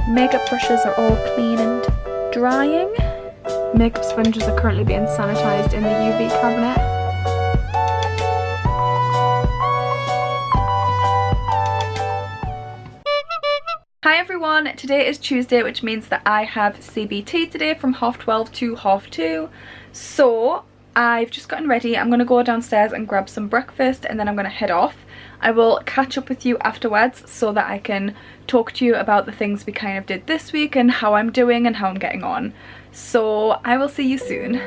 Makeup brushes are all clean and drying. Makeup sponges are currently being sanitised in the UV cabinet. Hi everyone, today is Tuesday, which means that I have CBT today from 12:30 to 2:30. So I've just gotten ready. I'm going to go downstairs and grab some breakfast and then I'm going to head off. I will catch up with you afterwards so that I can talk to you about the things we kind of did this week and how I'm doing and how I'm getting on. So I will see you soon.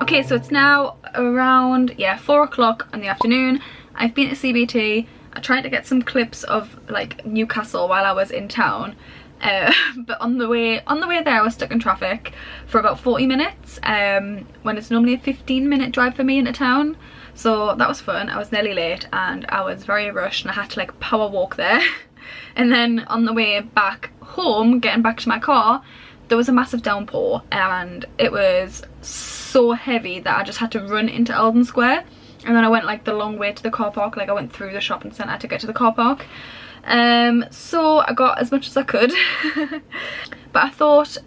Okay, so it's now around 4 o'clock in the afternoon. I've been to CBT. I tried to get some clips of like Newcastle while I was in town, but on the way there I was stuck in traffic for about 40 minutes when it's normally a 15-minute drive for me into town. So that was fun. I was nearly late and I was very rushed and I had to like power walk there. And then on the way back home, getting back to my car, there was a massive downpour and it was so heavy that I just had to run into Eldon Square. And then I went like the long way to the car park, like I went through the shopping centre to get to the car park. So I got as much as I could. But I thought,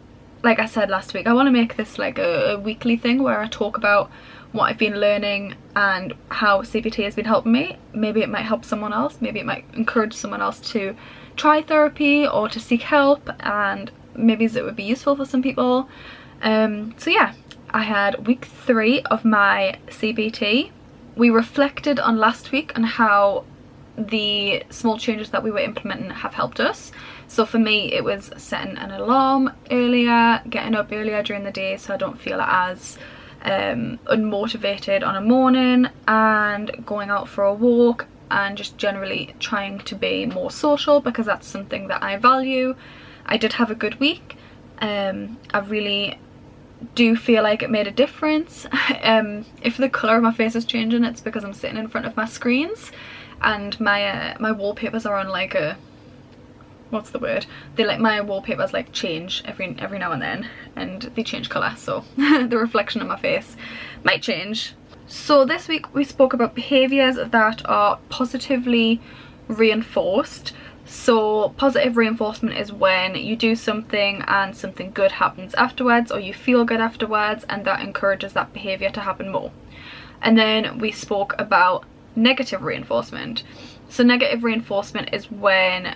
like I said last week, I want to make this like a weekly thing where I talk about what I've been learning and how CBT has been helping me. Maybe it might help someone else, maybe it might encourage someone else to try therapy or to seek help, and maybe it would be useful for some people. So yeah, I had week 3 of my CBT. We reflected on last week and how the small changes that we were implementing have helped us. So for me it was setting an alarm earlier, getting up earlier during the day so I don't feel as unmotivated on a morning, and going out for a walk, and just generally trying to be more social because that's something that I value. I did have a good week. I really do feel like it made a difference. If the colour of my face is changing, it's because I'm sitting in front of my screens and my wallpapers are on like a, what's the word? They like, my wallpapers like change every now and then, and they change colour, so the reflection of my face might change. So this week we spoke about behaviours that are positively reinforced. So positive reinforcement is when you do something and something good happens afterwards, or you feel good afterwards, and that encourages that behaviour to happen more. And then we spoke about negative reinforcement. So negative reinforcement is when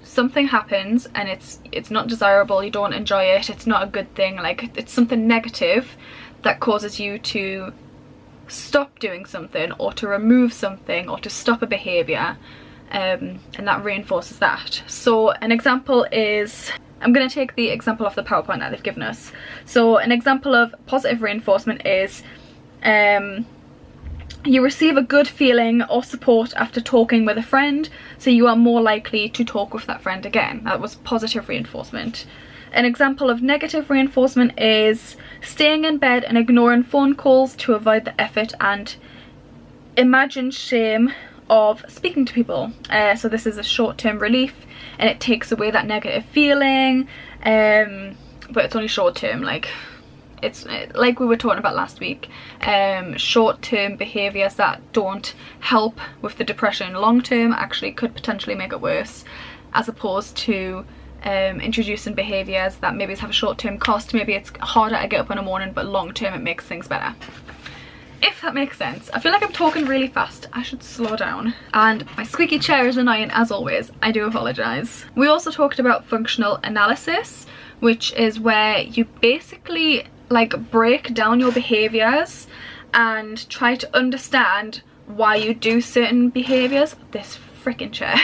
something happens and it's not desirable, you don't enjoy it, it's not a good thing, like it's something negative that causes you to stop doing something or to remove something or to stop a behaviour. And that reinforces that. So an example is, I'm going to take the example off the PowerPoint that they've given us. So an example of positive reinforcement is you receive a good feeling or support after talking with a friend, so you are more likely to talk with that friend again. That was positive reinforcement. An example of negative reinforcement is staying in bed and ignoring phone calls to avoid the effort and imagined shame of speaking to people. So this is a short-term relief and it takes away that negative feeling, but it's only short-term. Like it's like we were talking about last week, short-term behaviours that don't help with the depression long-term actually could potentially make it worse, as opposed to introducing behaviours that maybe have a short-term cost. Maybe it's harder to get up in the morning, but long-term it makes things better. If that makes sense. I feel like I'm talking really fast. I should slow down. And my squeaky chair is annoying as always. I do apologise. We also talked about functional analysis, which is where you basically like break down your behaviours and try to understand why you do certain behaviours. This freaking chair.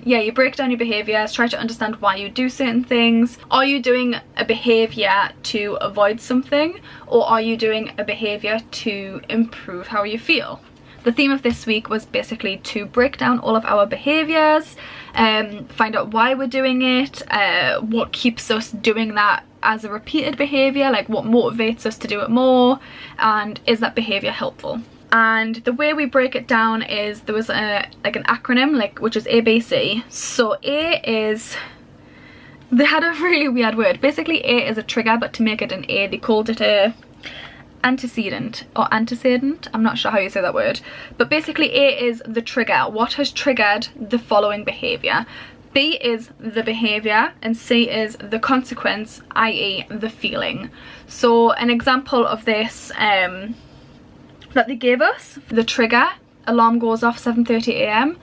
Yeah, you break down your behaviours, try to understand why you do certain things. Are you doing a behaviour to avoid something, or are you doing a behaviour to improve how you feel? The theme of this week was basically to break down all of our behaviours, find out why we're doing it, what keeps us doing that as a repeated behaviour, like what motivates us to do it more, and is that behaviour helpful? And the way we break it down is there was like an acronym, like, which is ABC. So A is they had a really weird word. Basically A is a trigger, but to make it an A they called it a antecedent or antecedent. I'm not sure how you say that word, but basically A is the trigger, what has triggered the following behavior. B is the behavior and C is the consequence, i.e. the feeling. So an example of this that they gave us, the trigger, alarm goes off 7:30 a.m.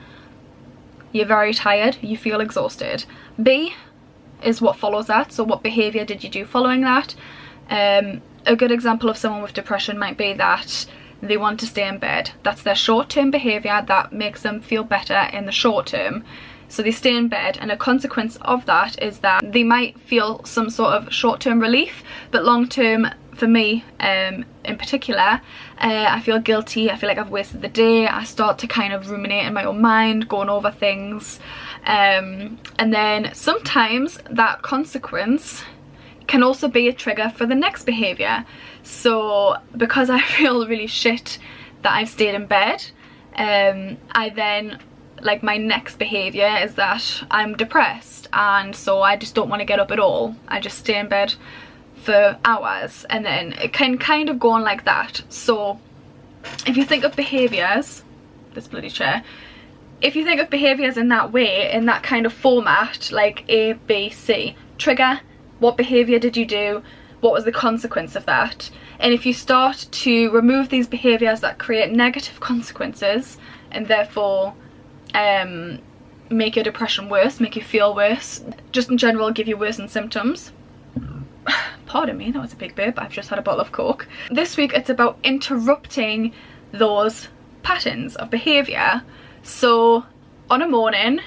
You're very tired, you feel exhausted. B is what follows that, so what behavior did you do following that? A good example of someone with depression might be that they want to stay in bed. That's their short-term behavior that makes them feel better in the short term. So they stay in bed, and a consequence of that is that they might feel some sort of short-term relief, but long-term, for me in particular, I feel guilty, I feel like I've wasted the day, I start to kind of ruminate in my own mind, going over things, and then sometimes that consequence can also be a trigger for the next behavior. So because I feel really shit that I've stayed in bed, I then, like, my next behavior is that I'm depressed, and so I just don't want to get up at all. I just stay in bed for hours, and then it can kind of go on like that. So if you think of behaviors, this bloody chair, if you think of behaviors in that way, in that kind of format, like A, B, C, trigger, what behavior did you do, what was the consequence of that, and if you start to remove these behaviors that create negative consequences and therefore make your depression worse, make you feel worse, just in general give you worsened symptoms. Pardon me, that was a big burp, I've just had a bottle of Coke. This week it's about interrupting those patterns of behaviour. So on a morning,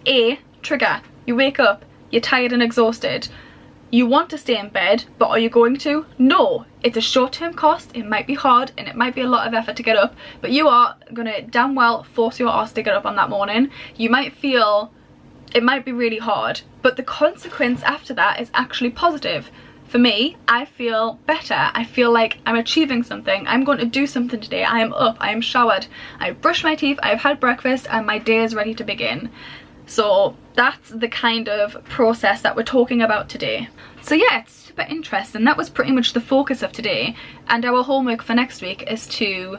A, trigger, you wake up, you're tired and exhausted, you want to stay in bed, but are you going to? No. It's a short-term cost, it might be hard and it might be a lot of effort to get up, but you are gonna damn well force your ass to get up on that morning. You might feel it might be really hard, but the consequence after that is actually positive. For me, I feel better, I feel like I'm achieving something, I'm going to do something today, I am up, I am showered, I've brushed my teeth, I've had breakfast, and my day is ready to begin. So that's the kind of process that we're talking about today. So yeah, it's super interesting. That was pretty much the focus of today, and our homework for next week is to,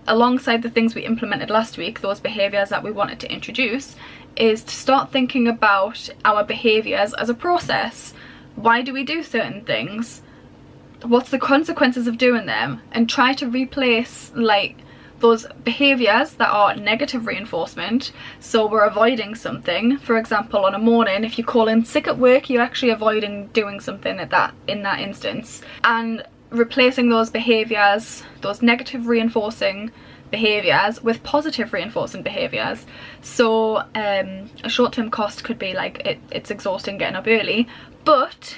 alongside the things we implemented last week, those behaviours that we wanted to introduce, is to start thinking about our behaviours as a process. Why do we do certain things? What's the consequences of doing them? And try to replace, like, those behaviours that are negative reinforcement. So we're avoiding something. For example, on a morning, if you call in sick at work, you're actually avoiding doing something in that instance. And replacing those behaviours, those negative reinforcing behaviours, with positive reinforcing behaviours. So a short-term cost could be like it's exhausting getting up early, but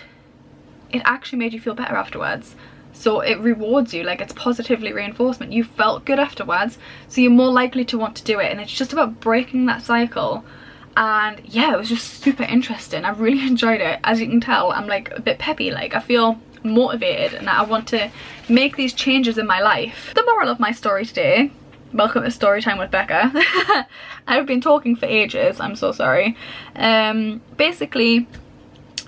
it actually made you feel better afterwards. So it rewards you, like it's positively reinforcement. You felt good afterwards, so you're more likely to want to do it, and it's just about breaking that cycle. And yeah, it was just super interesting. I really enjoyed it. As you can tell, I'm like a bit peppy, like I feel motivated and I want to make these changes in my life. The moral of my story today, welcome to story time with Becca. I've been talking for ages, I'm so sorry. Basically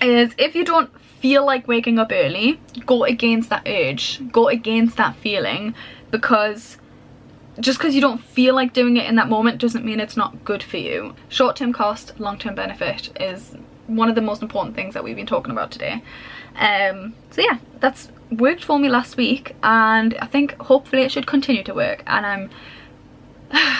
is, if you don't feel like waking up early, go against that urge, go against that feeling, because just because you don't feel like doing it in that moment doesn't mean it's not good for you. Short-term cost, long-term benefit is one of the most important things that we've been talking about today. So yeah, that's worked for me last week, and I think hopefully it should continue to work, and I'm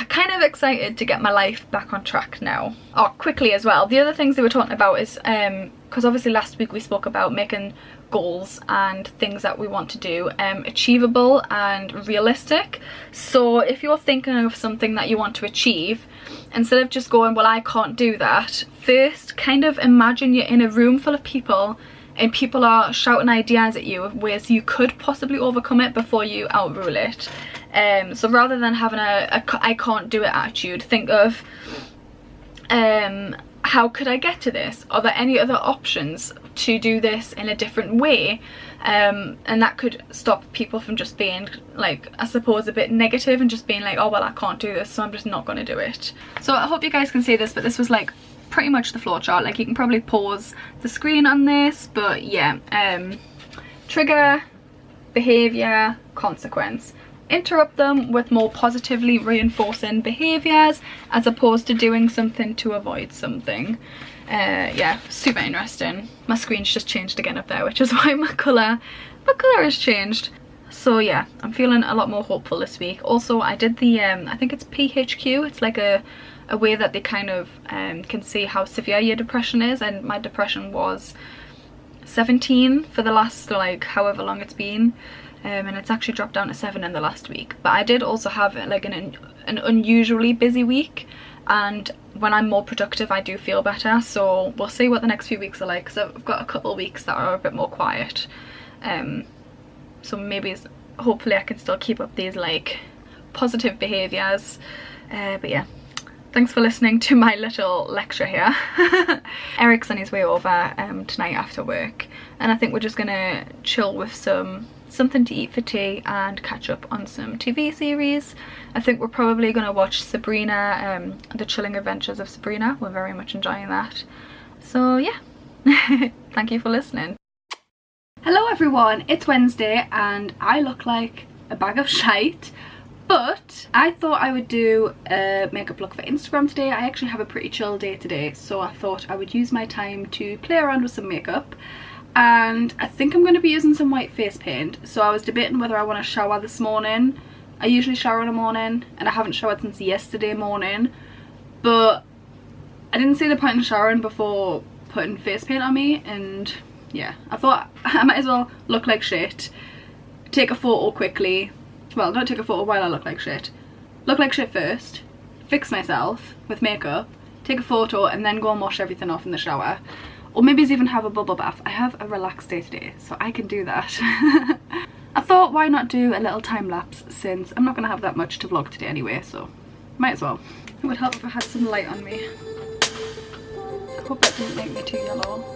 kind of excited to get my life back on track now. Oh, quickly as well, the other things they were talking about is, because obviously last week we spoke about making goals and things that we want to do achievable and realistic. So if you're thinking of something that you want to achieve, instead of just going, well, I can't do that, first kind of imagine you're in a room full of people and people are shouting ideas at you of ways you could possibly overcome it before you outrule it. So rather than having a I can't do it attitude, think of how could I get to this? Are there any other options to do this in a different way? And that could stop people from just being, like, I suppose a bit negative and just being like, oh well, I can't do this, so I'm just not going to do it. So I hope you guys can see this, but this was like pretty much the flowchart. Like, you can probably pause the screen on this, but yeah, trigger, behavior, consequence. Interrupt them with more positively reinforcing behaviors as opposed to doing something to avoid something. Yeah, super interesting. My screen's just changed again up there, which is why my colour has changed. So yeah, I'm feeling a lot more hopeful this week. Also, I did the I think it's PHQ. It's like a way that they kind of can see how severe your depression is, and my depression was 17 for the last, like, however long it's been, and it's actually dropped down to 7 in the last week. But I did also have like an unusually busy week, and when I'm more productive I do feel better. So we'll see what the next few weeks are like, because I've got a couple of weeks that are a bit more quiet, so maybe hopefully I can still keep up these like positive behaviors. But yeah, thanks for listening to my little lecture here. Eric's on his way over tonight after work, and I think we're just gonna chill with something to eat for tea and catch up on some TV series. I think we're probably gonna watch Sabrina, The Chilling Adventures of Sabrina. We're very much enjoying that. So yeah, thank you for listening. Hello everyone, it's Wednesday and I look like a bag of shite, but I thought I would do a makeup look for Instagram today. I actually have a pretty chill day today, so I thought I would use my time to play around with some makeup, and I think I'm going to be using some white face paint. So I was debating whether I want to shower this morning. I usually shower in the morning and I haven't showered since yesterday morning, but I didn't see the point in showering before putting face paint on me, and yeah, I thought I might as well look like shit, take a photo quickly. Well, don't take a photo while I look like shit. Look like shit first, fix myself with makeup, take a photo, and then go and wash everything off in the shower. Or maybe even have a bubble bath. I have a relaxed day today, so I can do that. I thought, why not do a little time lapse, since I'm not going to have that much to vlog today anyway, so might as well. It would help if I had some light on me. I hope that didn't make me too yellow.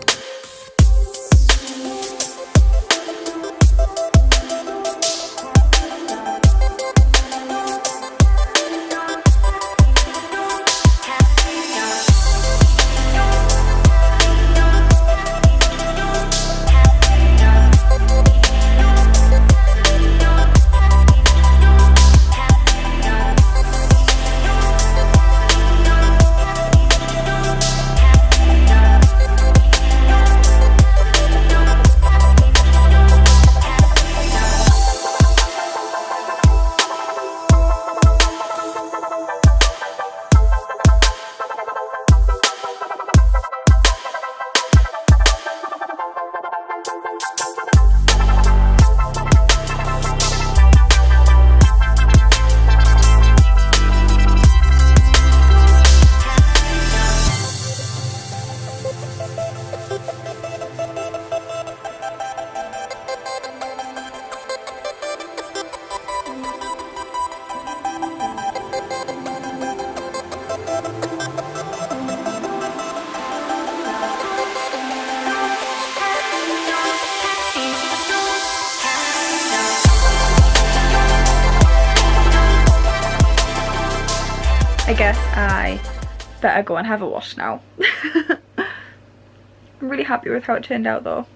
I guess I better go and have a wash now. I'm really happy with how it turned out though.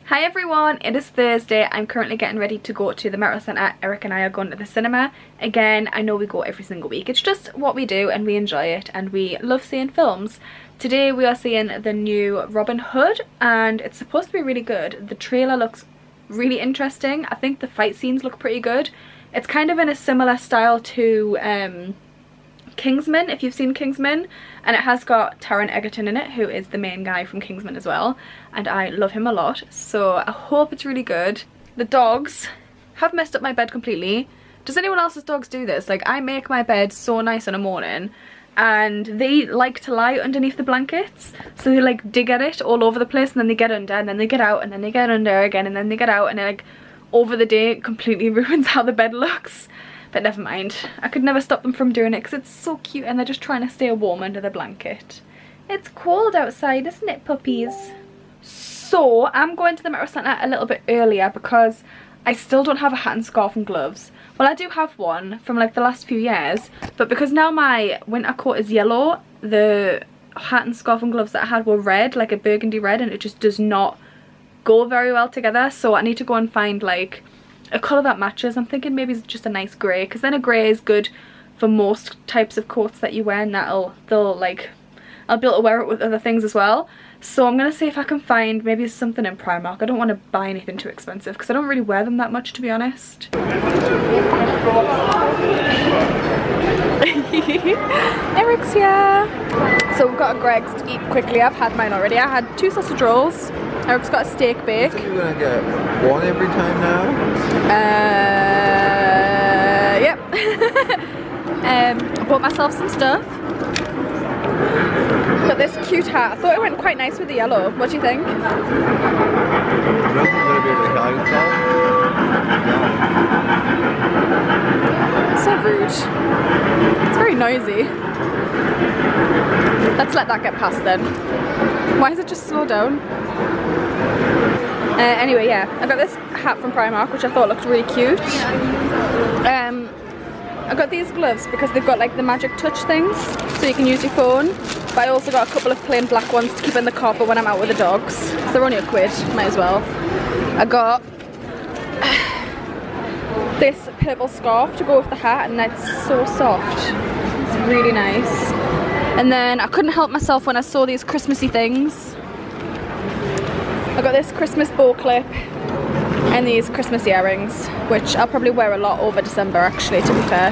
Hi everyone, it is Thursday. I'm currently getting ready to go to the Metro Centre. Eric and I are going to the cinema. Again, I know we go every single week. It's just what we do and we enjoy it and we love seeing films. Today we are seeing the new Robin Hood and it's supposed to be really good. The trailer looks really interesting. I think the fight scenes look pretty good. It's kind of in a similar style to Kingsman, if you've seen Kingsman, and it has got Taron Egerton in it, who is the main guy from Kingsman as well, and I love him a lot, so I hope it's really good. The dogs have messed up my bed completely. Does anyone else's dogs do this? Like, I make my bed so nice in the morning and they like to lie underneath the blankets, so they like dig at it all over the place, and then they get under and then they get out and then they get under again and then they get out, and then like over the day it completely ruins how the bed looks. But never mind, I could never stop them from doing it because it's so cute and they're just trying to stay warm under the blanket. It's cold outside, isn't it, puppies? So I'm going to the Metro Centre a little bit earlier because I still don't have a hat and scarf and gloves. Well, I do have one from like the last few years, but because now my winter coat is yellow, the hat and scarf and gloves that I had were red, like a burgundy red, and it just does not go very well together. So I need to go and find like a colour that matches. I'm thinking maybe it's just a nice grey, because then a grey is good for most types of coats that you wear, and I'll be able to wear it with other things as well. So I'm gonna see if I can find maybe something in Primark. I don't want to buy anything too expensive because I don't really wear them that much, to be honest. Eric's here. So we've got a Greg's to eat quickly. I've had mine already. I had 2 sausage rolls. Eric's got a steak bake. So you're gonna get one every time now? Yep. I bought myself some stuff. Got this cute hat. I thought it went quite nice with the yellow. What do you think? So rude. It's very noisy. Let's let that get past then. Why is it just slow down? Anyway, yeah, I got this hat from Primark, which I thought looked really cute. I got these gloves because they've got like the magic touch things, so you can use your phone. But I also got a couple of plain black ones to keep in the car for when I'm out with the dogs. So they're only £1, might as well. I got this purple scarf to go with the hat, and it's so soft. It's really nice. And then I couldn't help myself when I saw these Christmassy things. I got this Christmas bow clip and these Christmas earrings, which I'll probably wear a lot over December actually, to be fair.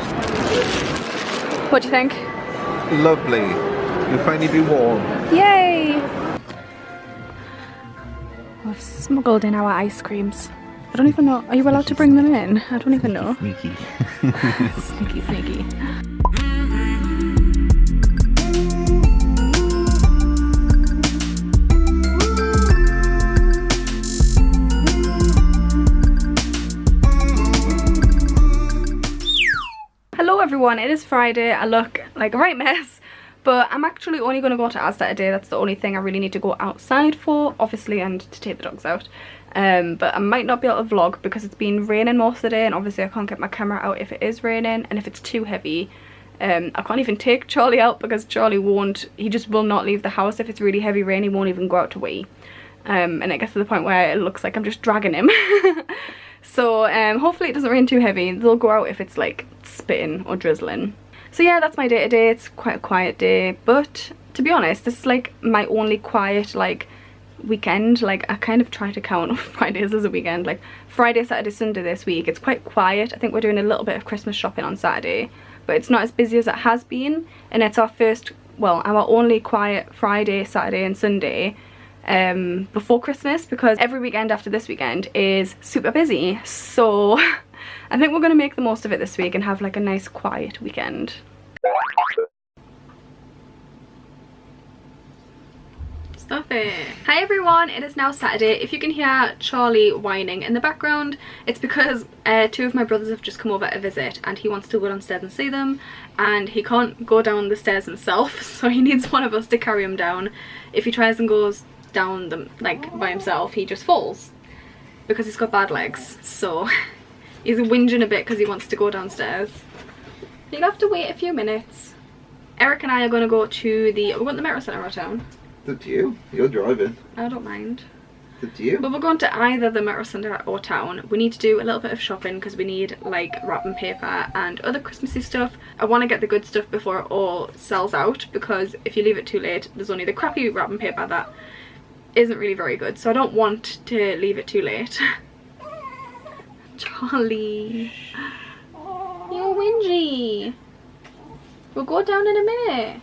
What do you think? Lovely. You'll finally be warm. Yay! We've smuggled in our ice creams. I don't even know, are you allowed to bring them in? I don't even know. Sneaky. Sneaky, sneaky. Hello everyone, it is Friday. I look like a right mess, but I'm actually only going to go to Asda today. That's the only thing I really need to go outside for, obviously, and to take the dogs out. But I might not be able to vlog because it's been raining most of the day, and obviously I can't get my camera out if it is raining, and if it's too heavy. I can't even take Charlie out because Charlie he just will not leave the house. If it's really heavy rain, he won't even go out to wee. And it gets to the point where it looks like I'm just dragging him. So hopefully it doesn't rain too heavy. They'll go out if it's like spitting or drizzling. So yeah, that's my day today. It's quite a quiet day, but to be honest, this is like my only quiet like weekend. Like I kind of try to count Fridays as a weekend, like Friday, Saturday, Sunday this week. It's quite quiet. I think we're doing a little bit of Christmas shopping on Saturday, but it's not as busy as it has been, and it's our only quiet Friday, Saturday and Sunday before Christmas, because every weekend after this weekend is super busy. So I think we're going to make the most of it this week and have like a nice quiet weekend. Stop it. Hi everyone, it is now Saturday. If you can hear Charlie whining in the background, it's because 2 of my brothers have just come over to visit, and he wants to go downstairs and see them, and he can't go down the stairs himself, so he needs one of us to carry him down. If he tries and goes down them like by himself, he just falls because he's got bad legs. So he's whinging a bit because he wants to go downstairs. You'll have to wait a few minutes. Eric and I are going to go to we're going to the Metro Centre or town. It's up to you. You're driving. I don't mind. It's up to you. But we're going to either the Metro Centre or town. We need to do a little bit of shopping because we need like wrapping paper and other Christmassy stuff. I want to get the good stuff before it all sells out, because if you leave it too late, there's only the crappy wrapping paper that isn't really very good, so I don't want to leave it too late. Charlie, you're whingy. We'll go down in a minute.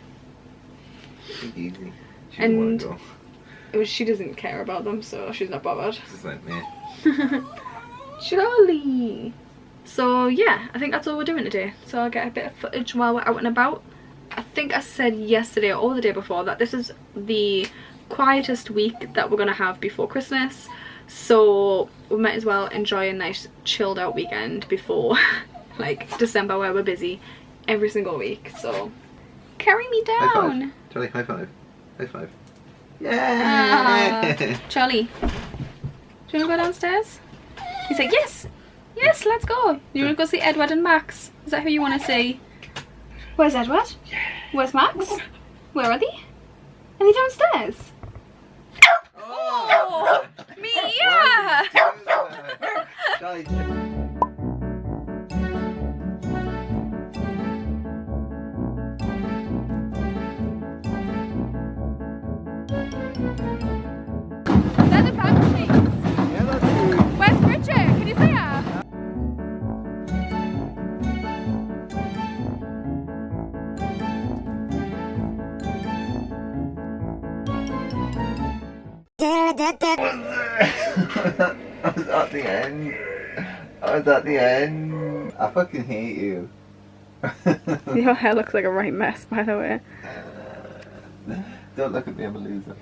Easy. And she doesn't care about them, so she's not bothered. Just like me. Charlie. So yeah, I think that's all we're doing today. So I'll get a bit of footage while we're out and about. I think I said yesterday or the day before that this is the quietest week that we're gonna have before Christmas, so we might as well enjoy a nice chilled out weekend before like December, where we're busy every single week. So carry me down. High five. Charlie, high five. High five. Yeah. Charlie, do you want to go downstairs? He's like, yes, yes, let's go. You want to go see Edward and Max? Is that who you want to see? Where's Edward? Yeah. Where's Max? Where are they? Are they downstairs? Oh! Mia! They're the pancakes. Yeah, that's good. Where's Bridget? Can you see her? I was at the end. I was at the end. I fucking hate you. Your hair looks like a right mess, by the way. Don't look at me, I'm a loser.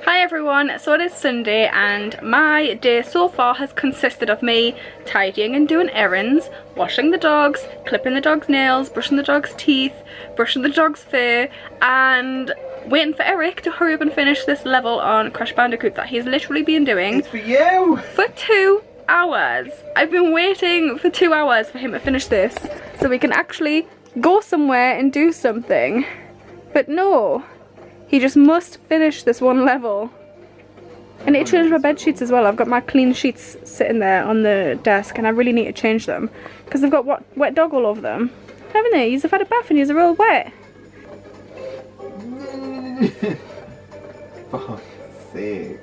Hi everyone, so it is Sunday and my day so far has consisted of me tidying and doing errands, washing the dogs, clipping the dog's nails, brushing the dog's teeth, brushing the dog's fur, and waiting for Eric to hurry up and finish this level on Crash Bandicoot that he's literally been doing It's for you! for 2 hours. I've been waiting for 2 hours for him to finish this so we can actually go somewhere and do something. But no, he just must finish this one level. I need to change my bed sheets as well. I've got my clean sheets sitting there on the desk and I really need to change them because they've got wet dog all over them, haven't they? You've had a bath and you're real wet. Fuck's sake.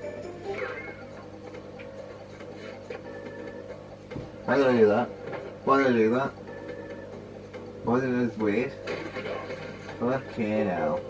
Why did I do that? Why did I do that? Why did I just wait? Okay now.